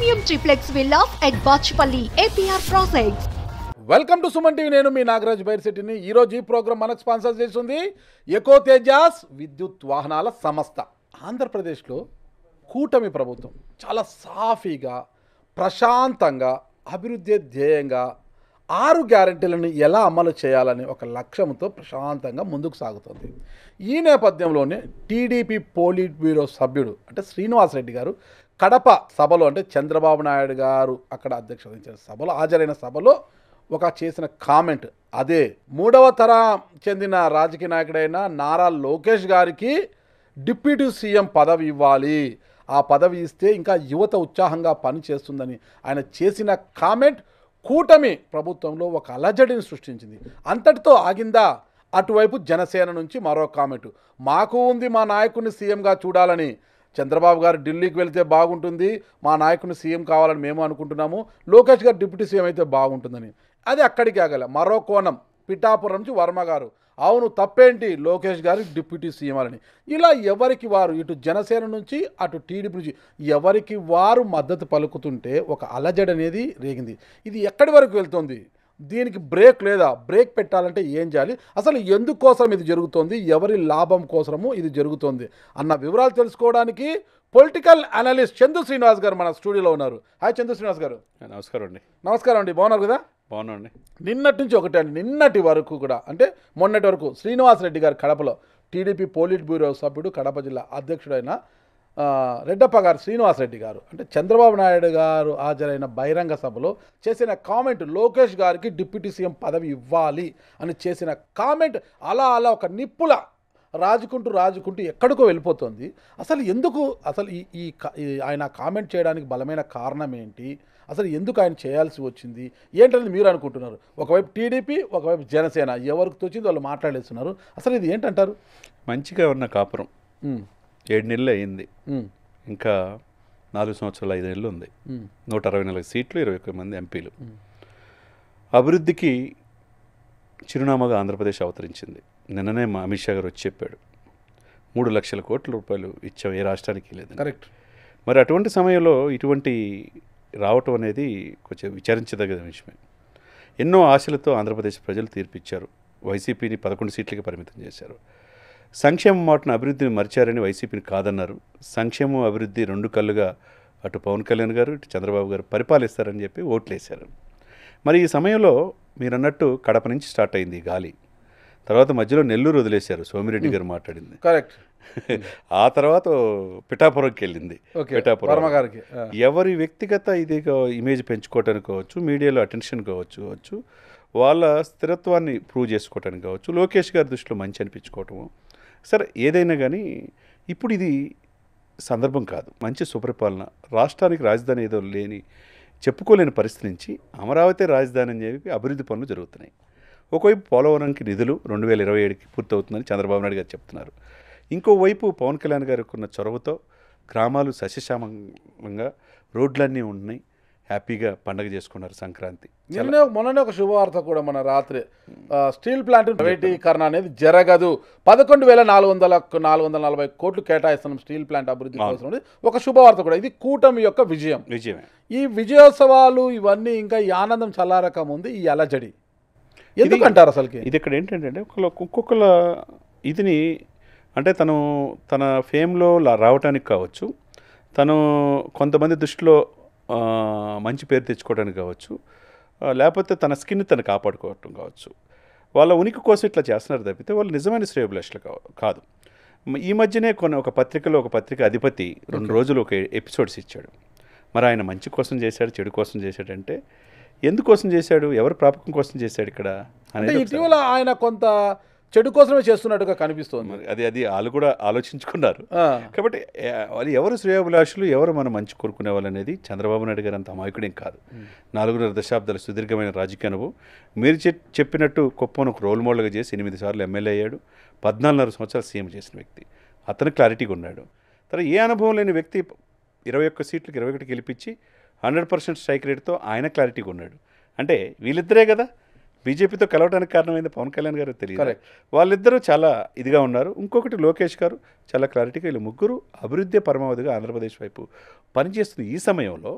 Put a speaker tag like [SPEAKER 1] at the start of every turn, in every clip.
[SPEAKER 1] Premium triplex villas at Bachpalli, APR Projects.
[SPEAKER 2] Welcome to Suman TV. నేను మీ నాగరాజ్ బైర్శెట్టిని. ఈరోజు ఈ programme మనకు స్పాన్సర్ చేస్తుంది ఎకో తేజాస్ విద్యుత్ వాహనాల సంస్థ. ఆంధ్రప్రదేశ్లో కూటమి ప్రభుత్వం చాలా సాఫీగా ప్రశాంతంగా అభివృద్ధి ధ్యేయంగా 6 గ్యారెంటీలను ఎలా అమలు చేయాలని ఒక లక్ష్యంతో ప్రశాంతంగా ముందుకు సాగుతుంది. ఈ నేపథ్యంలోనే టీడీపీ పోలిట్ బ్యూరో సభ్యుడు అంటే శ్రీనివాసరెడ్డి గారు కడప సభలో అంటే చంద్రబాబు నాయుడు గారు అక్కడ అధ్యక్షత వహించిన సభలో హాజరైన సభలో ఒక చేసిన కామెంట్, అదే 3వ తరం చెందిన రాజకీయ నాయకుడైన నారా లోకేష్ గారికి డిప్యూటీ సీఎం పదవి ఇవ్వాలి, ఆ పదవి ఇస్తే ఇంకా యువత ఉత్సాహంగా పనిచేస్తుందని ఆయన చేసిన కామెంట్ కూటమి ప్రభుత్వంలో ఒక అలజడిని సృష్టించింది. అంతటితో ఆగిందా? అటువైపు జనసేన నుంచి మరో కామెంట్, మాకు ఉంది మా నాయకుడిని సీఎంగా చూడాలని, చంద్రబాబు గారు ఢిల్లీకి వెళ్తే బాగుంటుంది, మా నాయకుని సీఎం కావాలని మేము అనుకుంటున్నాము, లోకేష్ గారు డిప్యూటీ సీఎం అయితే బాగుంటుందని. అది అక్కడికి ఆగల. మరో కోణం పిఠాపురం నుంచి వర్మ గారు, అవును తప్పేంటి లోకేష్ గారు డిప్యూటీ సీఎం అని. ఇలా ఎవరికి వారు, ఇటు జనసేన నుంచి అటు టీడీపీ నుంచి ఎవరికి వారు మద్దతు పలుకుతుంటే ఒక అలజడి అనేది రేగింది. ఇది ఎక్కడి వరకు వెళ్తుంది? దీనికి బ్రేక్ లేదా? బ్రేక్ పెట్టాలంటే ఏం చేయాలి? అసలు ఎందుకోసం ఇది జరుగుతోంది, ఎవరి లాభం కోసము ఇది జరుగుతోంది అన్న వివరాలు తెలుసుకోవడానికి పొలిటికల్ అనలిస్ట్ చందు శ్రీనివాస్ గారు మన స్టూడియోలో ఉన్నారు. హాయ్ చందు శ్రీనివాస్ గారు.
[SPEAKER 3] నమస్కారం అండి.
[SPEAKER 2] నమస్కారం అండి, బాగున్నారు కదా?
[SPEAKER 3] బాగున్నాండి.
[SPEAKER 2] నిన్నటి నుంచి ఒకటే అండి, నిన్నటి వరకు కూడా అంటే మొన్నటి వరకు శ్రీనివాసరెడ్డి గారు కడపలో టీడీపీ పోలిట్ బ్యూరో సభ్యుడు కడప జిల్లా అధ్యక్షుడైన రెడ్డప్ప గారు శ్రీనివాసరెడ్డి గారు అంటే చంద్రబాబు నాయుడు గారు హాజరైన బహిరంగ సభలో చేసిన కామెంట్, లోకేష్ గారికి డిప్యూటీ సీఎం పదవి ఇవ్వాలి అని చేసిన కామెంట్ అలా అలా ఒక నిప్పుల రాజుకుంటూ ఎక్కడికో వెళ్ళిపోతుంది. అసలు ఎందుకు అసలు ఆయన కామెంట్ చేయడానికి బలమైన కారణం ఏంటి? అసలు ఎందుకు ఆయన చేయాల్సి వచ్చింది ఏంటనేది మీరు అనుకుంటున్నారు? ఒకవైపు టీడీపీ, ఒకవైపు జనసేన, ఎవరికి తోచింది వాళ్ళు మాట్లాడేస్తున్నారు. అసలు ఇది ఏంటంటారు?
[SPEAKER 3] మంచిగా ఉన్న కాపురం 7 నెలలు అయింది, ఇంకా 4 సంవత్సరాలు 5 నెలలు ఉంది. 164 సీట్లు, 21 మంది ఎంపీలు. అభివృద్ధికి చిరునామాగా ఆంధ్రప్రదేశ్ అవతరించింది. నిన్ననే మా అమిత్ షా గారు వచ్చి చెప్పాడు, 3 లక్షల కోట్ల రూపాయలు ఇచ్చాం, ఏ రాష్ట్రానికి లేదు.
[SPEAKER 2] కరెక్ట్.
[SPEAKER 3] మరి అటువంటి సమయంలో ఇటువంటి రావటం అనేది కొంచెం విచారించదగ్గ విషయమే. ఎన్నో ఆశలతో ఆంధ్రప్రదేశ్ ప్రజలు తీర్పిచ్చారు. వైసీపీని 11 సీట్లకి పరిమితం చేశారు. సంక్షేమ మాటను అభివృద్ధిని మరిచారని వైసీపీని కాదన్నారు. సంక్షేమం అభివృద్ధి 2 కళ్ళుగా అటు పవన్ కళ్యాణ్ గారు ఇటు చంద్రబాబు గారు పరిపాలిస్తారని చెప్పి ఓట్లేశారు. మరి ఈ సమయంలో మీరు అన్నట్టు కడప నుంచి స్టార్ట్ అయింది గాలి. తర్వాత మధ్యలో నెల్లూరు వదిలేశారు, సోమిరెడ్డి గారు మాట్లాడింది.
[SPEAKER 2] కరెక్ట్.
[SPEAKER 3] ఆ తర్వాత పిఠాపురంకి వెళ్ళింది. పిఠాపురం
[SPEAKER 2] గారికి
[SPEAKER 3] ఎవరి వ్యక్తిగత ఇది ఇమేజ్ పెంచుకోవటానికి కావచ్చు, మీడియాలో అటెన్షన్ కావచ్చు, వాళ్ళ స్థిరత్వాన్ని ప్రూవ్ చేసుకోవటానికి కావచ్చు, లోకేష్ గారి దృష్టిలో మంచి అనిపించుకోవటము, సరే ఏదైనా కానీ ఇప్పుడు ఇది సందర్భం కాదు. మంచి సుపరిపాలన, రాష్ట్రానికి రాజధాని ఏదో చెప్పుకోలేని పరిస్థితి నుంచి అమరావతి రాజధాని అని చెప్పి అభివృద్ధి పనులు జరుగుతున్నాయి. ఒకవైపు పోలవరంకి నిధులు 2027కి పూర్తవుతుందని చంద్రబాబు నాయుడు గారు చెప్తున్నారు. ఇంకోవైపు పవన్ కళ్యాణ్ గారికి ఉన్న చొరవతో గ్రామాలు సస్యశ్యామంగా, రోడ్లన్నీ ఉన్నాయి, హ్యాపీగా పండగ చేసుకున్నారు సంక్రాంతి.
[SPEAKER 2] మొన్ననే ఒక శుభవార్త కూడా, మన రాత్రి స్టీల్ ప్లాంట్ ప్రైవేటీకరణ అనేది జరగదు, 11,440 కోట్లు కేటాయిస్తున్నాం స్టీల్ ప్లాంట్ అభివృద్ధి కోసం, ఒక శుభవార్త కూడా. ఇది కూటమి యొక్క విజయమే. ఈ విజయోత్సవాలు ఇవన్నీ ఇంకా ఈ ఆనందం చల్లారక ముందు ఈ అలజడి ఎందుకంటారు అసలుకి?
[SPEAKER 3] ఇది ఇక్కడ ఏంటంటే ఒక్కొక్కల ఇదిని అంటే తన ఫేమ్లో రావటానికి కావచ్చు, తను కొంతమంది దృష్టిలో మంచి పేరు తెచ్చుకోవడానికి కావచ్చు, లేకపోతే తన స్కిన్ తను కాపాడుకోవటం కావచ్చు, వాళ్ళ ఉనికి కోసం ఇట్లా చేస్తున్నారు తప్పితే వాళ్ళు నిజమైన శ్రేయోభిలాషులు కాదు. ఈ మధ్యనే ఒక పత్రిక అధిపతి 2 రోజులు ఒక ఎపిసోడ్స్ ఇచ్చాడు. మరి ఆయన మంచి కోసం చేశాడు, చెడు కోసం చేశాడంటే ఎందుకోసం చేశాడు, ఎవరి ప్రాపకం కోసం చేశాడు ఇక్కడ అనేది
[SPEAKER 2] ఇటీవల ఆయన కొంత చెడు కోసమే చేస్తున్నట్టుగా కనిపిస్తుంది.
[SPEAKER 3] అది వాళ్ళు కూడా ఆలోచించుకున్నారు. కాబట్టి వాళ్ళు ఎవరు శ్రేయోభిలాషులు, ఎవరు మనం మంచి కోరుకునే వాళ్ళు అనేది చంద్రబాబు నాయుడు గారు అంత అమాయకుడేం కాదు. 4.5 దశాబ్దాల సుదీర్ఘమైన రాజకీయ అనుభవం. మీరు చెప్పినట్టు కుప్పను ఒక రోల్ మోడల్గా చేసి 8 సార్లు ఎమ్మెల్యే అయ్యాడు, 14.5 సంవత్సరాలు సీఎం చేసిన వ్యక్తి. అతను క్లారిటీగా ఉన్నాడు. తర్వాత ఏ అనుభవం లేని వ్యక్తి 21 సీట్లకు 21 గెలిపించి 100% స్ట్రైక్ రేట్తో ఆయన క్లారిటీగా ఉన్నాడు. అంటే వీళ్ళిద్దరే కదా బీజేపీతో కలవడానికి కారణమైంది పవన్ కళ్యాణ్ గారు తెలియదు. వాళ్ళిద్దరూ చాలా ఇదిగా ఉన్నారు. ఇంకొకటి లోకేష్ గారు చాలా క్లారిటీగా వీళ్ళు ముగ్గురు అభివృద్ధి పరమావధిగా ఆంధ్రప్రదేశ్ వైపు పనిచేస్తున్న ఈ సమయంలో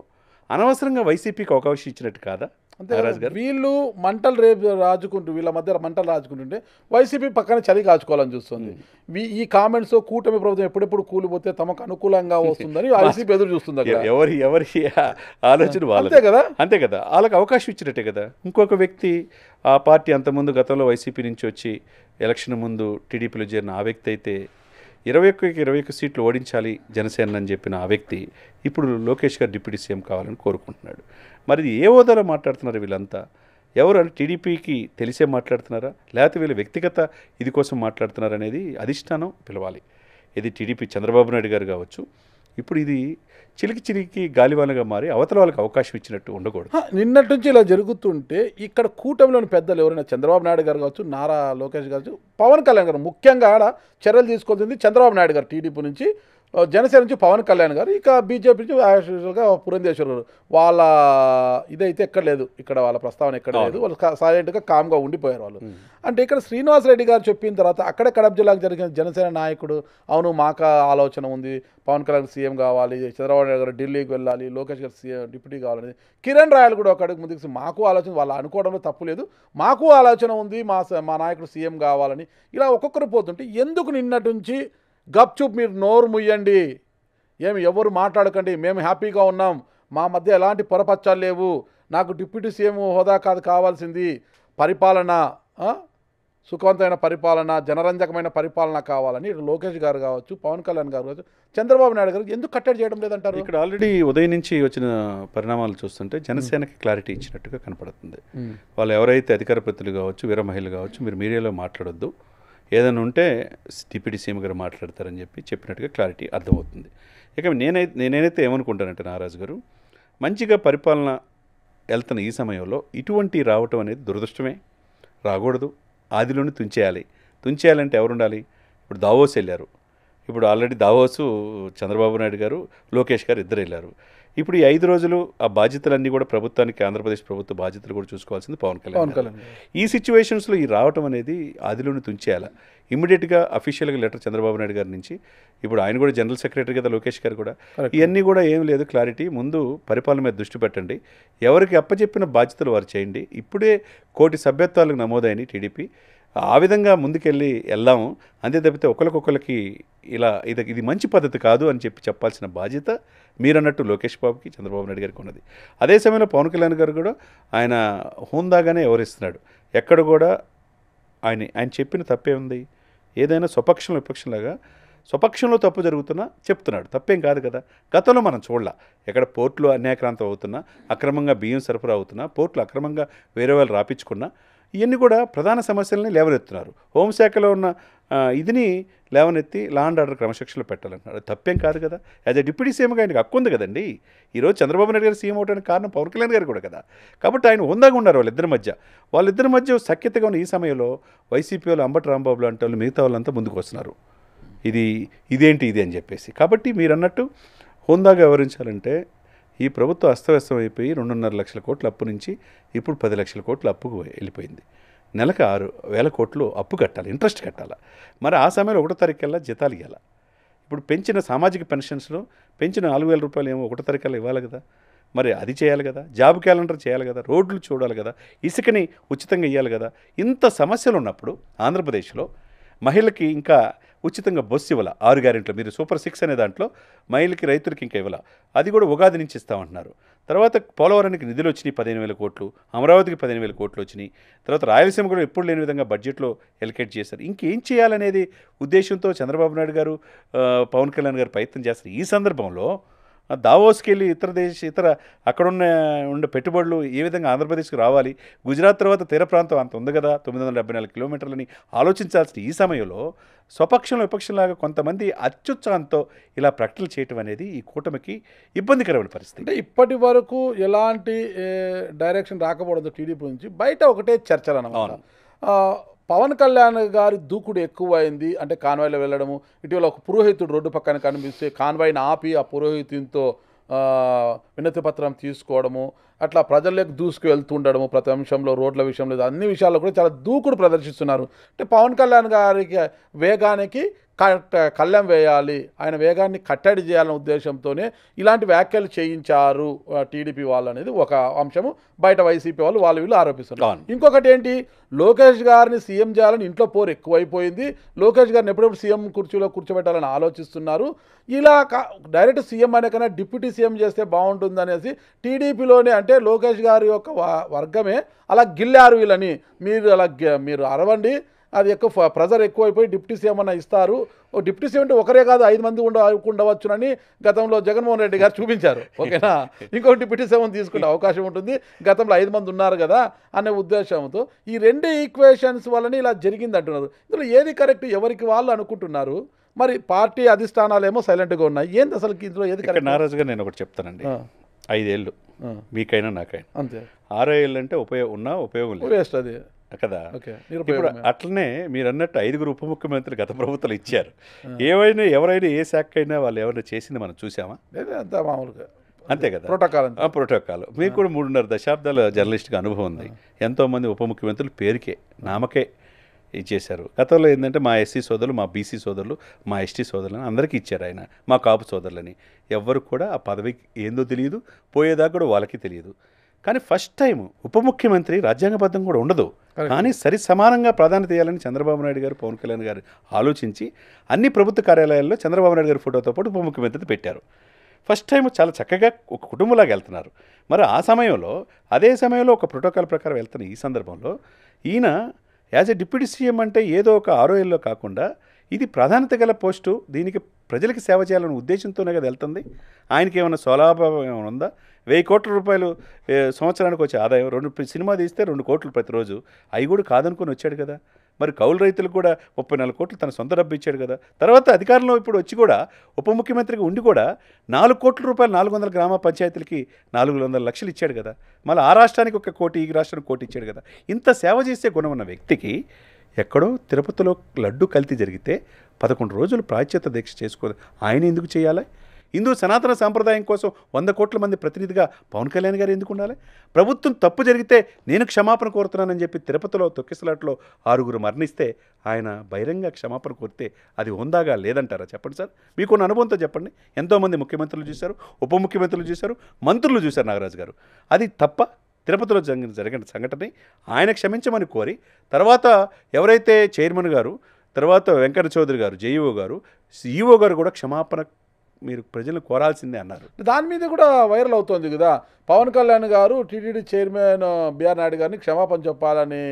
[SPEAKER 3] అనవసరంగా వైసీపీకి అవకాశం ఇచ్చినట్టు కాదా
[SPEAKER 2] అంతే
[SPEAKER 3] నాగరాజు
[SPEAKER 2] కదా.
[SPEAKER 3] గారు?
[SPEAKER 2] వీళ్ళు మంటలు రేపు రాజుకుంటూ వీళ్ళ మధ్య మంటలు రాజుకుంటుంటే వైసీపీ పక్కన చలి కాచుకోవాలని చూస్తుంది. ఈ కామెంట్స్ కూటమి ప్రభుత్వం ఎప్పుడెప్పుడు కూలిపోతే తమకు అనుకూలంగా వస్తుందని వైసీపీ ఎదురు చూస్తుంది అక్కడ.
[SPEAKER 3] ఎవరి ఆలోచన వాళ్ళది.
[SPEAKER 2] అంతే కదా.
[SPEAKER 3] అంతే కదా, వాళ్ళకి అవకాశం ఇచ్చినట్టే కదా. ఇంకొక వ్యక్తి ఆ పార్టీ అంతకుముందు గతంలో వైసీపీ నుంచి వచ్చి ఎలక్షన్ ముందు టీడీపీలో చేరిన ఆ వ్యక్తి అయితే 21 సీట్లు ఓడించాలి జనసేన అని చెప్పిన ఆ వ్యక్తి ఇప్పుడు లోకేష్ గారు డిప్యూటీ సీఎం కావాలని కోరుకుంటున్నాడు. మరి ఇది ఏ హోదాలో మాట్లాడుతున్నారు వీళ్ళంతా? ఎవరు అంటే టీడీపీకి తెలిసే మాట్లాడుతున్నారా, లేకపోతే వీళ్ళ వ్యక్తిగత ఇది కోసం మాట్లాడుతున్నారు అనేది అధిష్టానం పిలవాలి. ఇది టీడీపీ చంద్రబాబు నాయుడు గారు కావచ్చు. ఇప్పుడు ఇది చిలికి గాలివానగా మారి అవతల వాళ్ళకి అవకాశం ఇచ్చినట్టు ఉండకూడదు.
[SPEAKER 2] నిన్నటి నుంచి ఇలా జరుగుతుంటే ఇక్కడ కూటమిలోని పెద్దలు ఎవరైనా చంద్రబాబు నాయుడు గారు కావచ్చు, నారా లోకేష్ కావచ్చు, పవన్ కళ్యాణ్ గారు ముఖ్యంగా ఆడ చర్యలు తీసుకోవాల్సింది చంద్రబాబు నాయుడు గారు టీడీపీ నుంచి, జనసేన నుంచి పవన్ కళ్యాణ్ గారు, ఇక బీజేపీ నుంచి యాక్చువల్గా పురంధేశ్వర్ గారు. వాళ్ళ ఇదైతే ఎక్కడ లేదు, ఇక్కడ వాళ్ళ ప్రస్తావన ఎక్కడ లేదు. వాళ్ళు సైలెంట్గా కామ్గా ఉండిపోయారు వాళ్ళు. అంటే ఇక్కడ శ్రీనివాసరెడ్డి గారు చెప్పిన తర్వాత అక్కడే కడప జిల్లాకు జరిగిన జనసేన నాయకుడు, అవును మాకు ఆలోచన ఉంది, పవన్ కళ్యాణ్ సీఎం కావాలి, చంద్రబాబు నాయుడు గారు ఢిల్లీకి వెళ్ళాలి, లోకేష్ గారు సీఎం డిప్యూటీ కావాలని, కిరణ్ రాయల్ కూడా ఒక అడుగు ముందుకు మాకు ఆలోచన, వాళ్ళు అనుకోవడంలో తప్పు లేదు, మాకు ఆలోచన ఉంది, మా నాయకుడు సీఎం కావాలని. ఇలా ఒక్కొక్కరు పోతుంటే ఎందుకు నిన్నటి నుంచి గప్చుప్ మీరు నోరు ముయ్యండి, ఏమి ఎవరు మాట్లాడకండి, మేము హ్యాపీగా ఉన్నాం, మా మధ్య ఎలాంటి పొరపచ్చాలు లేవు, నాకు డిప్యూటీ సీఎం హోదా కాదు కావాల్సింది, పరిపాలన సుఖవంతమైన పరిపాలన, జనరంజకమైన పరిపాలన కావాలని లోకేష్ గారు కావచ్చు, పవన్ కళ్యాణ్ గారు కావచ్చు, చంద్రబాబు నాయుడు గారు ఎందుకు కట్టడి చేయడం లేదంటారు?
[SPEAKER 3] ఇక్కడ ఆల్రెడీ ఉదయం నుంచి వచ్చిన పరిణామాలు చూస్తుంటే జనసేనకి క్లారిటీ ఇచ్చినట్టుగా కనపడుతుంది. వాళ్ళు ఎవరైతే అధికార ప్రతినిధులు కావచ్చు, వీర మహిళలు కావచ్చు, మీరు మీడియాలో మాట్లాడొద్దు, ఏదైనా ఉంటే డిప్యూటీ సీఎం గారు మాట్లాడతారని చెప్పినట్టుగా క్లారిటీ అర్థమవుతుంది. ఇక నేనైతే ఏమనుకుంటానంటే నాగరాజు గారు, మంచిగా పరిపాలన వెళ్తున్న ఈ సమయంలో ఇటువంటి రావటం అనేది దురదృష్టమే, రాకూడదు. ఆదిలోనే తుంచేయాలంటే ఎవరు ఉండాలి? ఇప్పుడు దావోస్ వెళ్ళారు, ఇప్పుడు ఆల్రెడీ దావోసు చంద్రబాబు నాయుడు గారు, లోకేష్ గారు ఇద్దరు వెళ్ళారు. ఇప్పుడు ఈ 5 రోజులు ఆ బాధ్యతలన్నీ కూడా ప్రభుత్వానికి, ఆంధ్రప్రదేశ్ ప్రభుత్వ బాధ్యతలు కూడా చూసుకోవాల్సింది పవన్ కళ్యాణ్. ఈ సిచ్యువేషన్స్లో ఈ రావటం అనేది ఆదిలోనే తుంచేయాలి. ఇమ్మీడియట్గా అఫీషియల్గా లెటర్ చంద్రబాబు నాయుడు గారి నుంచి, ఇప్పుడు ఆయన కూడా జనరల్ సెక్రటరీ కదా లోకేష్ గారు కూడా, ఇవన్నీ కూడా ఏం లేదు క్లారిటీ. ముందు పరిపాలన మీద దృష్టి పెట్టండి, ఎవరికి అప్పచెప్పిన బాధ్యతలు వారు చేయండి. ఇప్పుడే 1 కోటి సభ్యత్వాలకు నమోదైన టీడీపీ ఆ విధంగా ముందుకెళ్ళి వెళ్దాము. అంతే తప్పితే ఒకరికొకరికి ఇలా ఇది మంచి పద్ధతి కాదు అని చెప్పాల్సిన బాధ్యత మీరన్నట్టు లోకేష్ బాబుకి, చంద్రబాబు నాయుడు గారికి ఉన్నది. అదే సమయంలో పవన్ కళ్యాణ్ గారు కూడా ఆయన హోందాగానే వ్యవహరిస్తున్నాడు. ఎక్కడ కూడా ఆయన చెప్పిన తప్పే ఉంది? ఏదైనా స్వపక్షంలో విపక్షంలాగా స్వపక్షంలో తప్పు జరుగుతున్నా చెప్తున్నాడు, తప్పేం కాదు కదా. గతంలో మనం చూడలా, ఎక్కడ పోర్టులు అన్యాక్రాంతం అవుతున్నా, అక్రమంగా బియ్యం సరఫరా అవుతున్నా, పోర్టులు అక్రమంగా వేరే వాళ్ళు రాపించుకున్నా, ఇవన్నీ కూడా ప్రధాన సమస్యలని లేవనెత్తున్నారు. హోంశాఖలో ఉన్న ఇదిని లేవనెత్తి లా అండ్ ఆర్డర్ క్రమశిక్షణలో పెట్టాలంటున్నారు. తప్పేం కాదు కదా. యాజ్ ఎ డిప్యూటీ సీఎంగా ఆయనకు హక్కు ఉంది కదండి. ఈరోజు చంద్రబాబు నాయుడు గారు సీఎం అవడానికి కారణం పవన్ కళ్యాణ్ గారు కూడా కదా. కాబట్టి ఆయన హోందాగా ఉన్నారు వాళ్ళిద్దరి మధ్య సఖ్యతగా ఉన్న ఈ సమయంలో వైసీపీ వాళ్ళు, అంబటి రాంబాబు లాంటి వాళ్ళు, మిగతా వాళ్ళంతా ముందుకు వస్తున్నారు. ఇదేంటి అని చెప్పేసి. కాబట్టి మీరు అన్నట్టు హోందాగా వ్యవహరించాలంటే ఈ ప్రభుత్వం అస్తవ్యస్తం అయిపోయి 2.5 లక్షల కోట్ల అప్పు నుంచి ఇప్పుడు 10 లక్షల కోట్ల అప్పుకు వెళ్ళిపోయింది. నెలకు 6,000 కోట్లు అప్పు కట్టాలి, ఇంట్రెస్ట్ కట్టాలి. మరి ఆ సమయంలో 1వ తారీఖుకల్లా జీతాలు ఇవ్వాలి. ఇప్పుడు పెంచిన సామాజిక పెన్షన్స్లో పెంచిన 4,000 రూపాయలు ఏమో 1వ తారీఖుకల్లా ఇవ్వాలి కదా. మరి అది చేయాలి కదా, జాబ్ క్యాలెండర్ చేయాలి కదా, రోడ్లు చూడాలి కదా, ఇసుకని ఉచితంగా ఇవ్వాలి కదా. ఇంత సమస్యలు ఉన్నప్పుడు ఆంధ్రప్రదేశ్లో మహిళకి ఇంకా ఉచితంగా బస్సు ఇవ్వాల. 6 గ్యారెంట్లు మీరు సూపర్ 6 అనే దాంట్లో మహిళకి, రైతులకి ఇంకా ఇవ్వాల. అది కూడా ఉగాది నుంచి ఇస్తామంటున్నారు. తర్వాత పోలవరానికి నిధులు వచ్చినాయి 15,000 కోట్లు, అమరావతికి 15,000 కోట్లు వచ్చినాయి. తర్వాత రాయలసీమ కూడా ఎప్పుడు లేని విధంగా బడ్జెట్లో ఎలికేట్ చేశారు. ఇంకేం చేయాలనేది ఉద్దేశంతో చంద్రబాబు నాయుడు గారు, పవన్ కళ్యాణ్ గారు ప్రయత్నం చేస్తారు. ఈ సందర్భంలో దావోస్కి వెళ్ళి ఇతర ఉండే పెట్టుబడులు ఏ విధంగా ఆంధ్రప్రదేశ్కి రావాలి, గుజరాత్ తర్వాత తీర ప్రాంతం అంత ఉంది కదా, 974 కిలోమీటర్లని ఆలోచించాల్సిన ఈ సమయంలో స్వపక్షంలో విపక్షంలాగా కొంతమంది అత్యుత్సాహంతో ఇలా ప్రకటనలు చేయటం అనేది ఈ కూటమికి ఇబ్బందికరమైన పరిస్థితి.
[SPEAKER 2] అంటే ఇప్పటి వరకు ఎలాంటి డైరెక్షన్ రాకపోవడంతో టీడీపీ నుంచి బయట ఒకటే చర్చలు అన్నమాట. పవన్ కళ్యాణ్ గారి దూకుడు ఎక్కువ అయింది. అంటే కాన్వాయ్లో వెళ్ళడము, ఇటీవల ఒక పురోహితుడు రోడ్డు పక్కన కనిపిస్తే కాన్వాయ్ని ఆపి ఆ పురోహితునితో వినతి పత్రం తీసుకోవడము, అట్లా ప్రజల్లోకి దూసుకు వెళ్తుండడము, ప్రతి అంశంలో రోడ్ల విషయంలో అన్ని విషయాల్లో కూడా చాలా దూకుడు ప్రదర్శిస్తున్నారు. అంటే పవన్ కళ్యాణ్ గారికి వేగానికి కళ్ళెం వేయాలి, ఆయన వేగాన్ని కట్టడి చేయాలనే ఉద్దేశంతోనే ఇలాంటి వ్యాఖ్యలు చేయించారు టీడీపీ వాళ్ళు అనేది ఒక అంశము. బయట వైసీపీ వాళ్ళు వీళ్ళు ఆరోపిస్తున్నారు. ఇంకొకటి ఏంటి, లోకేష్ గారిని సీఎం చేయాలని ఇంట్లో పోరు ఎక్కువైపోయింది. లోకేష్ గారిని ఎప్పుడెప్పుడు సీఎం కుర్చీలో కూర్చోబెట్టాలని ఆలోచిస్తున్నారు. ఇలా డైరెక్ట్ సీఎం అనే కన్నా డిప్యూటీ సీఎం చేస్తే బాగుంటుంది అనేసి టీడీపీలోనే, అంటే లోకేష్ గారి యొక్క వర్గమే అలా గిల్లారు వీళ్ళని. మీరు అరవండి, అది ఎక్కువ ప్రెజర్ ఎక్కువైపోయి డిప్యూటీ సీఎం అన్న ఇస్తారు. డిప్యూటీ సీఎం అంటే ఒకరే కాదు 5 మంది ఉండవచ్చునని గతంలో జగన్మోహన్ రెడ్డి గారు చూపించారు. ఓకేనా, ఇంకో డిప్యూటీ సీఎం తీసుకునే అవకాశం ఉంటుంది, గతంలో 5 మంది ఉన్నారు కదా అనే ఉద్దేశంతో ఈ 2 ఈక్వేషన్స్ వలన ఇలా జరిగింది అంటున్నారు. ఇందులో ఏది కరెక్ట్, ఎవరికి వాళ్ళు అనుకుంటున్నారు. మరి పార్టీ అధిష్టానాలేమో సైలెంట్గా ఉన్నాయి. ఏంది అసలు ఇందులో ఏది కరెక్ట్?
[SPEAKER 3] నారాజుగా నేను ఒకటి చెప్తానండి, 5 ఏళ్ళు మీకైనా నాకైనా,
[SPEAKER 2] అంతే.
[SPEAKER 3] 6 ఏళ్ళు అంటే ఉపయోగం లేదు,
[SPEAKER 2] వేస్ట్ అది కదా.
[SPEAKER 3] ఇప్పుడు అట్లనే మీరు అన్నట్టు 5 ఉప ముఖ్యమంత్రులు గత ప్రభుత్వాలు ఇచ్చారు. ఎవరైనా ఏ శాఖ అయినా వాళ్ళు ఎవరైనా చేసింది మనం చూసామా?
[SPEAKER 2] అంత మామూలుగా
[SPEAKER 3] అంతే కదా,
[SPEAKER 2] ప్రోటోకాల్.
[SPEAKER 3] మీకు కూడా 3.5 దశాబ్దాల జర్నలిస్ట్గా అనుభవం ఉంది. ఎంతోమంది ఉప ముఖ్యమంత్రులు పేరుకే నామకే ఇచ్చేశారు. గతంలో ఏంటంటే మా ఎస్సీ సోదరులు, మా బీసీ సోదరులు, మా ఎస్టీ సోదరులని అందరికీ ఇచ్చారు ఆయన, మా కాపు సోదరులని. ఎవ్వరు కూడా ఆ పదవికి ఏందో తెలియదు, పోయేదాకా కూడా వాళ్ళకి తెలియదు. కానీ ఫస్ట్ టైం ఉప ముఖ్యమంత్రి రాజ్యాంగబద్ధం కూడా ఉండదు, కానీ సరి సమానంగా ప్రాధాన్యత ఇవ్వాలని చంద్రబాబు నాయుడు గారు, పవన్ కళ్యాణ్ గారు ఆలోచించి అన్ని ప్రభుత్వ కార్యాలయాల్లో చంద్రబాబు నాయుడు గారి ఫోటోతో పాటు ఉప ముఖ్యమంత్రి పెట్టారు. ఫస్ట్ టైం చాలా చక్కగా ఒక కుటుంబంలాగా వెళ్తున్నారు. మరి ఆ సమయంలో, అదే సమయంలో ఒక ప్రోటోకాల్ ప్రకారం వెళ్తున్న ఈ సందర్భంలో ఈయన యాజ్ ఎ డిప్యూటీ సీఎం అంటే ఏదో ఒక 6 ఏళ్ళలో కాకుండా ఇది ప్రాధాన్యత గల పోస్టు, దీనికి ప్రజలకు సేవ చేయాలనే ఉద్దేశంతోనే కదా వెళ్తుంది. ఆయనకి ఏమైనా స్వలాభం ఏమైనా ఉందా? 1000 కోట్ల రూపాయలు సంవత్సరానికి వచ్చే ఆదాయం, 2 సినిమా తీస్తే 2 కోట్లు ప్రతిరోజు, అవి కూడా కాదనుకొని వచ్చాడు కదా. మరి కౌలు రైతులకు కూడా 34 కోట్లు తన సొంత డబ్బు ఇచ్చాడు కదా. తర్వాత అధికారంలో ఇప్పుడు వచ్చి కూడా ఉప ముఖ్యమంత్రిగా ఉండి కూడా 4 కోట్ల రూపాయలు 400 గ్రామ పంచాయతీలకి 400 లక్షలు ఇచ్చాడు కదా. మళ్ళీ ఆ రాష్ట్రానికి 1 కోటి, ఈ రాష్ట్రానికి 1 కోటి ఇచ్చాడు కదా. ఇంత సేవ చేసే గుణం ఉన్న వ్యక్తికి ఎక్కడో తిరుపతిలో లడ్డు కల్తీ జరిగితే 11 రోజులు ప్రాయశ్చిత్త దీక్ష చేసుకోదు, ఆయన ఎందుకు చేయాలి? హిందూ సనాతన సాంప్రదాయం కోసం 100 కోట్ల మంది ప్రతినిధిగా పవన్ కళ్యాణ్ గారు ఎందుకు ఉండాలి? ప్రభుత్వం తప్పు జరిగితే నేను క్షమాపణ కోరుతున్నానని చెప్పి తిరుపతిలో తొక్కిసలాట్లో 6 మరణిస్తే ఆయన బహిరంగ క్షమాపణ కోరితే అది హోందాగా లేదంటారా? చెప్పండి సార్, మీకున్న అనుభవంతో చెప్పండి. ఎంతోమంది ముఖ్యమంత్రులు చూశారు, ఉప ముఖ్యమంత్రులు చూశారు, మంత్రులు చూశారు నాగరాజు గారు. అది తప్ప తిరుపతిలో జరిగిన సంఘటన ఆయన క్షమించమని కోరి, తర్వాత ఎవరైతే చైర్మన్ గారు, తర్వాత వెంకట చౌదరి గారు, జేఈఓ గారు, ఈఓ గారు కూడా క్షమాపణ మీరు ప్రజలను కోరాల్సిందే అన్నారు.
[SPEAKER 2] దాని మీద కూడా వైరల్ అవుతోంది కదా. పవన్ కళ్యాణ్ గారు టీటీడీ చైర్మన్ బిఆర్ నాయుడు గారిని క్షమాపణ చెప్పాలని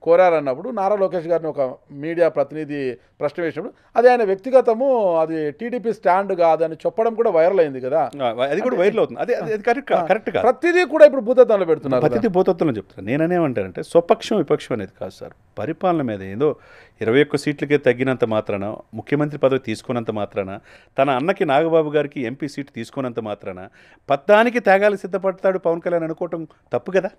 [SPEAKER 2] కోరారన్నప్పుడు నారా లోకేష్ గారిని ఒక మీడియా ప్రతినిధి ప్రశ్న వేసినప్పుడు అది ఆయన వ్యక్తిగతము, అది టీడీపీ స్టాండ్ కాదని చెప్పడం కూడా వైరల్ అయింది కదా.
[SPEAKER 3] అది కూడా వైరల్ అవుతుంది. అది కరెక్ట్ కాదు.
[SPEAKER 2] ప్రతిదీ కూడా ఇప్పుడు భూతత్వంలో పెడుతున్నారు.
[SPEAKER 3] ప్రతిదీ భూతత్వంలో చెప్తున్నారు. నేనేమంటానంటే స్వపక్షం విపక్షం అనేది కాదు సార్. పరిపాలన మీద ఏదో 21 సీట్లకే తగ్గినంత మాత్రాన, ముఖ్యమంత్రి పదవి తీసుకున్నంత మాత్రాన, తన అన్నకి నాగబాబు గారికి ఎంపీ సీటు తీసుకున్నంత మాత్రాన పత్తానికి త్యాగాలు సిద్ధపడతాడు పవన్ కళ్యాణ్ అనుకోవటం తప్పు కదా.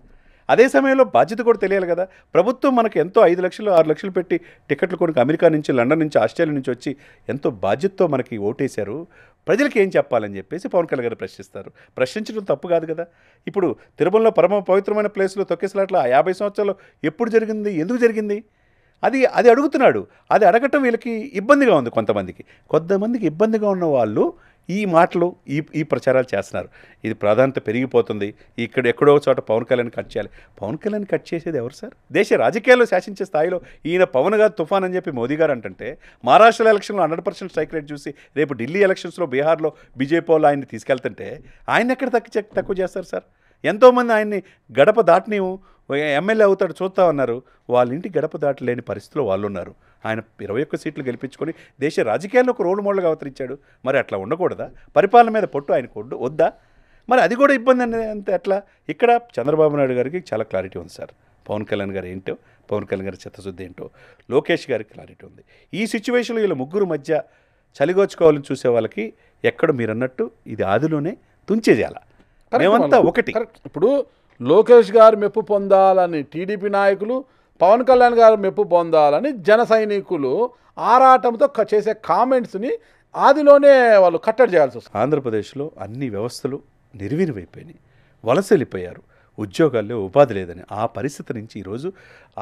[SPEAKER 3] అదే సమయంలో బాధ్యత కూడా తెలియాలి కదా. ప్రభుత్వం మనకు ఎంతో 5 లక్షలు 6 లక్షలు పెట్టి టికెట్లు కొనుక్కు అమెరికా నుంచి, లండన్ నుంచి, ఆస్ట్రేలియా నుంచి వచ్చి ఎంతో బాధ్యతతో మనకి ఓటేశారు. ప్రజలకు ఏం చెప్పాలని చెప్పేసి పవన్ కళ్యాణ్ గారు ప్రశ్నిస్తారు. ప్రశ్నించడం తప్పు కాదు కదా. ఇప్పుడు తిరుమలలో పరమ పవిత్రమైన ప్లేస్లో తొక్కేసలాట్ల 50 సంవత్సరాలు ఎప్పుడు జరిగింది, ఎందుకు జరిగింది? అది అడుగుతున్నాడు. అది అడగటం వీళ్ళకి ఇబ్బందిగా ఉంది. కొంతమందికి ఇబ్బందిగా ఉన్న వాళ్ళు ఈ మాటలు, ఈ ప్రచారాలు చేస్తున్నారు. ఇది ప్రాధాన్యత పెరిగిపోతుంది, ఇక్కడ ఎక్కడో చోట పవన్ కళ్యాణ్ కట్ చేయాలి. పవన్ కళ్యాణ్ కట్ చేసేది ఎవరు సార్? దేశ రాజకీయాల్లో శాసించే స్థాయిలో ఈయన పవన్ గారు తుఫాన్ అని చెప్పి మోదీ గారు అంటుంటే, మహారాష్ట్ర ఎలక్షన్లో 100% స్ట్రైక్ రేట్ చూసి రేపు ఢిల్లీ ఎలక్షన్స్లో, బీహార్లో బీజేపీ వాళ్ళు ఆయన్ని తీసుకెళ్తుంటే ఆయన ఎక్కడ తక్కువ చేస్తారు సార్? ఎంతోమంది ఆయన్ని గడప దాటని ఎమ్మెల్యే అవుతాడు చూస్తా ఉన్నారు. వాళ్ళ ఇంటి గడప దాటలేని పరిస్థితిలో వాళ్ళు ఉన్నారు. ఆయన 21 సీట్లు గెలిపించుకొని దేశ రాజకీయాల్లో ఒక రోల్ మోడల్గా అవతరించాడు. మరి అట్లా ఉండకూడదా? పరిపాలన మీద పొట్టు ఆయనకు వద్దా? మరి అది కూడా ఇబ్బంది అంతే. అట్లా ఇక్కడ చంద్రబాబు నాయుడు గారికి చాలా క్లారిటీ ఉంది సార్. పవన్ కళ్యాణ్ గారు ఏంటో, పవన్ కళ్యాణ్ గారి చిత్తశుద్ధి ఏంటో, లోకేష్ గారికి క్లారిటీ ఉంది. ఈ సిచ్యువేషన్లో వీళ్ళ ముగ్గురు మధ్య చలిగోచుకోవాలని చూసే వాళ్ళకి ఎక్కడ మీరు అన్నట్టు ఇది ఆదిలోనే తుంచేయాల. మేమంతా ఒకటి.
[SPEAKER 2] ఇప్పుడు లోకేష్ గారు మెప్పు పొందాలని టీడీపీ నాయకులు, పవన్ కళ్యాణ్ గారు మెప్పు పొందాలని జన సైనికులు ఆరాటంతో చేసే కామెంట్స్ని ఆదిలోనే వాళ్ళు కట్టడి చేయాల్సి వస్తుంది.
[SPEAKER 3] ఆంధ్రప్రదేశ్లో అన్ని వ్యవస్థలు నిర్వీర్యమైపోయినాయి, వలస వెళ్ళిపోయారు. ఉద్యోగాల్లో ఉపాధి లేదని ఆ పరిస్థితి నుంచి ఈరోజు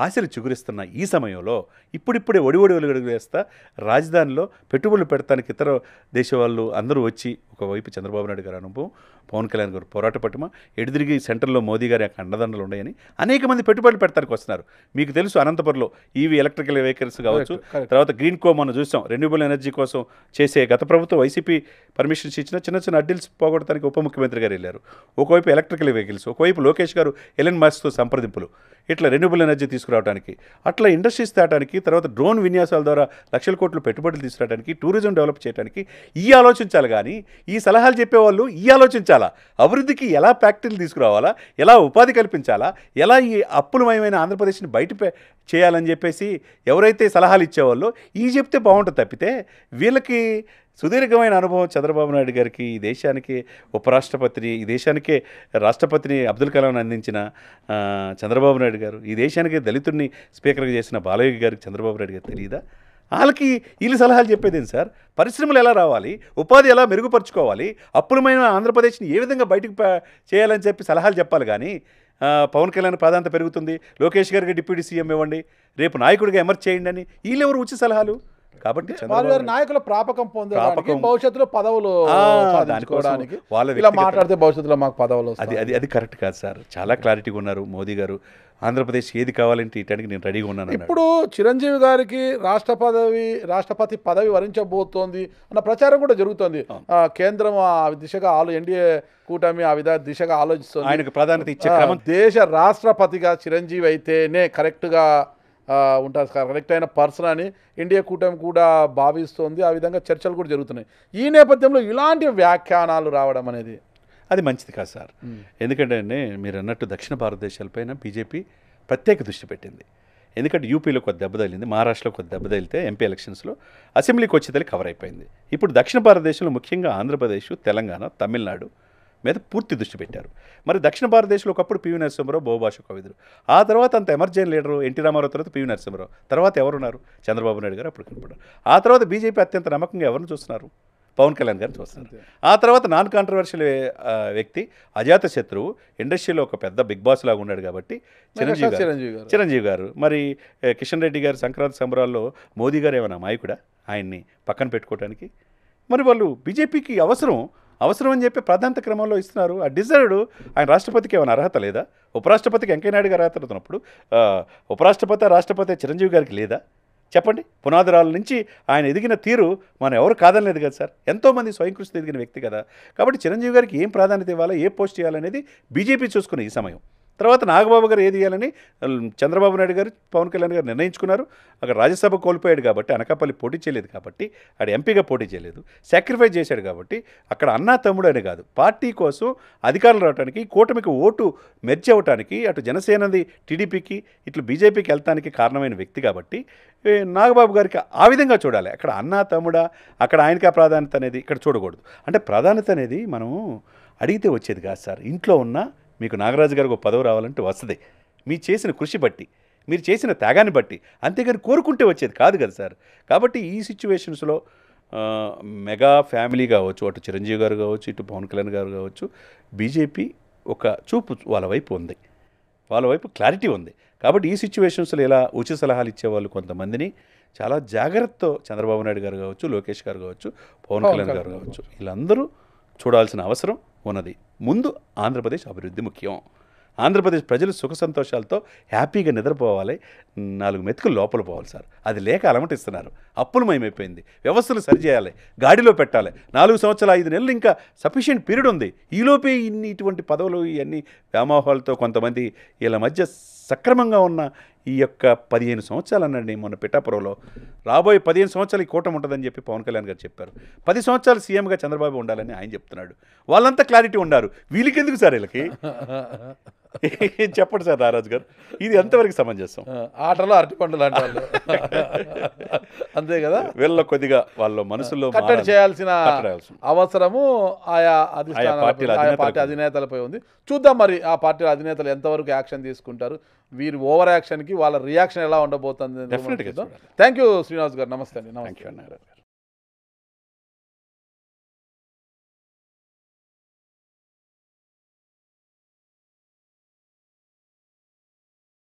[SPEAKER 3] ఆశలు చిగురిస్తున్న ఈ సమయంలో ఇప్పుడిప్పుడే ఒడిగడుగు వేస్తా రాజధానిలో పెట్టుబడులు పెడతానికి ఇతర దేశ వాళ్ళు అందరూ వచ్చి ఒకవైపు చంద్రబాబు నాయుడు గారి అనుభవం, పవన్ కళ్యాణ్ గారు పోరాట పట్టుమ, ఎడుదిరిగి సెంటర్లో మోదీ గారి యొక్క అండదండలు ఉన్నాయని అనేక మంది పెట్టుబడులు పెడతానికి వస్తున్నారు. మీకు తెలుసు అనంతపురంలో ఈవీ ఎలక్ట్రికల్ వెహికల్స్ కావచ్చు, తర్వాత గ్రీన్ కో మనం చూసాం రెన్యూబుల్ ఎనర్జీ కోసం చేసే గత ప్రభుత్వం వైసీపీ పర్మిషన్స్ ఇచ్చిన చిన్న చిన్న అడ్డిల్స్ పోగొట్టడానికి ఉప ముఖ్యమంత్రి గారు వెళ్ళారు. ఒకవైపు ఎలక్ట్రికల్ వెహికల్స్, ఒకవైపు లోకేష్ గారు ఎలన్ మస్క్తో సంప్రదింపులు, ఇట్లా రెన్యూబుల్ ఎనర్జీ తీసుకురావడానికి, అట్లా ఇండస్ట్రీస్ తేవడానికి, తర్వాత డ్రోన్ విన్యాసాల ద్వారా లక్షల కోట్లు పెట్టుబడులు తీసుకురావడానికి, టూరిజం డెవలప్ చేయడానికి ఈ ఆలోచించాలి. కానీ ఈ సలహాలు చెప్పేవాళ్ళు ఈ ఆలోచించాలా, అభివృద్ధికి ఎలా ఫ్యాక్టరీలు తీసుకురావాలా, ఎలా ఉపాధి కల్పించాలా, ఎలా ఈ అప్పులమయమైన ఆంధ్రప్రదేశ్ని బయట చేయాలని చెప్పేసి ఎవరైతే సలహాలు ఇచ్చేవాళ్ళో ఈ చెప్తే బాగుంటుంది తప్పితే వీళ్ళకి సుదీర్ఘమైన అనుభవం చంద్రబాబు నాయుడు గారికి, ఈ దేశానికి ఉపరాష్ట్రపతిని, ఈ దేశానికే రాష్ట్రపతిని అబ్దుల్ కలాం అందించిన చంద్రబాబు నాయుడు గారు, ఈ దేశానికి దళితుడిని స్పీకర్గా చేసిన బాలయ్య గారికి చంద్రబాబు నాయుడు గారు తెలియదా? వాళ్ళకి వీళ్ళు సలహాలు చెప్పేదేంటి సార్? పరిశ్రమలు ఎలా రావాలి, ఉపాధి ఎలా మెరుగుపరుచుకోవాలి, అప్పులమైన ఆంధ్రప్రదేశ్ని ఏ విధంగా బయటకు చేయాలని చెప్పి సలహాలు చెప్పాలి. కానీ పవన్ కళ్యాణ్ ప్రాధాన్యత పెరుగుతుంది, లోకేష్ గారికి డిప్యూటీ సీఎం ఇవ్వండి, రేపు నాయకుడిగా ఎమర్జ్ చేయండి అని వీళ్ళెవరు ఉచిత సలహాలు? కాబట్టి
[SPEAKER 2] వారి నాయకుల ప్రాపకం పొందడానికి భవిష్యత్తులో పదవులు సాధించుకోవడానికి
[SPEAKER 3] వాళ్ళ
[SPEAKER 2] ఇలా మాట్లాడితే భవిష్యత్తులో మాకు పదవులు
[SPEAKER 3] అది కరెక్ట్ కాదు సార్. చాలా క్లారిటీగా ఉన్నారు మోదీ గారు. ఆంధ్రప్రదేశ్ ఏది కావాలంటే ఇటానికి నేను రెడీగా ఉన్నాను.
[SPEAKER 2] ఇప్పుడు చిరంజీవి గారికి రాష్ట్రపతి పదవి వరించబోతోంది అన్న ప్రచారం కూడా జరుగుతోంది. కేంద్రం ఆ దిశగా ఎన్డీఏ కూటమి ఆ దిశగా ఆలోచిస్తుంది.
[SPEAKER 3] ఆయనకు ప్రాధాన్యత ఇచ్చే క్రమం
[SPEAKER 2] దేశ రాష్ట్రపతిగా చిరంజీవి అయితేనే కరెక్ట్గా ఉంటారు, కరెక్ట్ అయిన పర్సన్ అని ఇండియా కూటమి కూడా భావిస్తోంది. ఆ విధంగా చర్చలు కూడా జరుగుతున్నాయి. ఈ నేపథ్యంలో ఇలాంటి వ్యాఖ్యానాలు రావడం అనేది
[SPEAKER 3] అది మంచిది కాదు సార్. ఎందుకంటే మీరు అన్నట్టు దక్షిణ భారతదేశాలపైన బీజేపీ ప్రత్యేక దృష్టి పెట్టింది. ఎందుకంటే యూపీలో కొద్ది దెబ్బ తగిలింది, మహారాష్ట్రలో కొద్ది దెబ్బ తగిలితే ఎంపీ ఎలక్షన్స్లో అసెంబ్లీకి వచ్చేది కవర్ అయిపోయింది. ఇప్పుడు దక్షిణ భారతదేశంలో ముఖ్యంగా ఆంధ్రప్రదేశ్, తెలంగాణ, తమిళనాడు మీద పూర్తి దృష్టి పెట్టారు. మరి దక్షిణ భారతదేశంలో ఒకప్పుడు పివి నరసింహరావు బహుభాషా కవిదులు, ఆ తర్వాత అంత ఎమర్జెంట్ లీడరు ఎన్టీ రామారావు, తర్వాత పివి నరసింహరావు, తర్వాత ఎవరున్నారు? చంద్రబాబు నాయుడు గారు అప్పుడు కనపడ్డారు. ఆ తర్వాత బీజేపీ అత్యంత నమ్మకంగా ఎవరిని చూస్తున్నారు? పవన్ కళ్యాణ్ గారిని చూస్తున్నారు. ఆ తర్వాత నాన్ కాంట్రవర్షియల్ వ్యక్తి, అజాత శత్రువు, ఇండస్ట్రీలో ఒక పెద్ద బిగ్ బాస్ లాగా ఉన్నాడు కాబట్టి చిరంజీవి గారు. మరి కిషన్ రెడ్డి గారు సంక్రాంతి సంబరాల్లో మోదీ గారు ఏమైనా నాయకుడా ఆయన్ని పక్కన పెట్టుకోవడానికి? మరి వాళ్ళు బీజేపీకి అవసరం అని చెప్పి ప్రాధాన్యత క్రమంలో ఇస్తున్నారు. ఆ డిజర్వ్డ్. ఆయన రాష్ట్రపతికి ఏమైనా అర్హత లేదా? ఉపరాష్ట్రపతికి వెంకయ్యనాయుడు గారు అర్హత ఉన్నప్పుడు ఉపరాష్ట్రపతి రాష్ట్రపతి చిరంజీవి గారికి లేదా? చెప్పండి. పునాదిరాల నుంచి ఆయన ఎదిగిన తీరు మనం ఎవరు కాదనలేదు కదా సార్. ఎంతోమంది స్వయం కృషితో ఎదిగిన వ్యక్తి కదా. కాబట్టి చిరంజీవి గారికి ఏం ప్రాధాన్యత ఇవ్వాలా, ఏ పోస్ట్ చేయాలనేది బీజేపీ చూసుకున్న ఈ సమయం. తర్వాత నాగబాబు గారు ఏది ఇవ్వాలని చంద్రబాబు నాయుడు గారు, పవన్ కళ్యాణ్ గారు నిర్ణయించుకున్నారు. అక్కడ రాజ్యసభ కోల్పోయాడు కాబట్టి, అనకాపల్లి పోటీ చేయలేదు కాబట్టి, ఆడ ఎంపీగా పోటీ చేయలేదు, సాక్రిఫైస్ చేశాడు కాబట్టి, అక్కడ అన్నా తమ్ముడు అని కాదు, పార్టీ కోసం అధికారులు రావడానికి, కూటమికి ఓటు మెర్చి అవ్వటానికి, అటు జనసేనది టీడీపీకి, ఇట్లా బీజేపీకి వెళ్తానికి కారణమైన వ్యక్తి కాబట్టి నాగబాబు గారికి ఆ విధంగా చూడాలి. అక్కడ అన్నా తమ్ముడా, అక్కడ ఆయనకి ప్రాధాన్యత అనేది ఇక్కడ చూడకూడదు. అంటే ప్రాధాన్యత అనేది మనం అడిగితే వచ్చేది కాదు సార్. ఇంట్లో ఉన్న మీకు నాగరాజు గారికి ఒక పదవి రావాలంటే వస్తుంది, మీరు చేసిన కృషి బట్టి, మీరు చేసిన త్యాగాన్ని బట్టి, అంతేగాని కోరుకుంటే వచ్చేది కాదు కదా సార్. కాబట్టి ఈ సిచ్యువేషన్స్లో మెగా ఫ్యామిలీ కావచ్చు, అటు చిరంజీవి గారు కావచ్చు, ఇటు పవన్ కళ్యాణ్ గారు కావచ్చు, బీజేపీ ఒక చూపు వాళ్ళ వైపు ఉంది, వాళ్ళ వైపు క్లారిటీ ఉంది. కాబట్టి ఈ సిచ్యువేషన్స్లో ఇలా ఉచిత సలహాలు ఇచ్చేవాళ్ళు కొంతమందిని చాలా జాగ్రత్తతో చంద్రబాబు నాయుడు గారు కావచ్చు, లోకేష్ గారు కావచ్చు, పవన్ కళ్యాణ్ గారు కావచ్చు, వీళ్ళందరూ చూడాల్సిన అవసరం ఉన్నది. ముందు ఆంధ్రప్రదేశ్ అభివృద్ధి ముఖ్యం. ఆంధ్రప్రదేశ్ ప్రజలు సుఖ సంతోషాలతో హ్యాపీగా నిద్రపోవాలి, 4 మెతుకులు లోపల పోవాలి సార్. అది లేక అలమటిస్తున్నారు. అప్పులమయమైపోయింది. వ్యవస్థలు సరిచేయాలి, గాడిలో పెట్టాలి. 4 సంవత్సరాలు 5 నెలలు ఇంకా సఫిషియెంట్ పీరియడ్ ఉంది. ఈలోపే ఇటువంటి పదవులు ఇవన్నీ వ్యామోహాలతో కొంతమంది వీళ్ళ మధ్య సక్రమంగా ఉన్న ఈ యొక్క 15 సంవత్సరాలు అన్నాడు మొన్న పిఠాపురంలో. రాబోయే 15 సంవత్సరాలు ఈ కూటమి ఉంటుందని చెప్పి పవన్ కళ్యాణ్ గారు చెప్పారు. 10 సంవత్సరాలు సీఎంగా చంద్రబాబు ఉండాలని ఆయన చెప్తున్నాడు. వాళ్ళంతా క్లారిటీ ఉన్నారు. వీళ్ళకి ఎందుకు సార్ వీళ్ళకి? చెప్పండి సార్ రారాజు గారు, ఇది ఎంతవరకు సమంజసం?
[SPEAKER 2] ఆటలో అరటిపండులు అంటే వాళ్ళు అంతే కదా.
[SPEAKER 3] వీళ్ళ కొద్దిగా వాళ్ళ మనసులో
[SPEAKER 2] కట్టడి చేయాల్సిన అవసరము ఆయా పార్టీ అధినేతలపై ఉంది. చూద్దాం మరి ఆ పార్టీ అధినేతలు ఎంతవరకు యాక్షన్ తీసుకుంటారు, వీరి ఓవర్ యాక్షన్కి వాళ్ళ రియాక్షన్ ఎలా ఉండబోతుంది. థ్యాంక్ యూ శ్రీనివాస్ గారు. నమస్తే అండి. నమస్తే.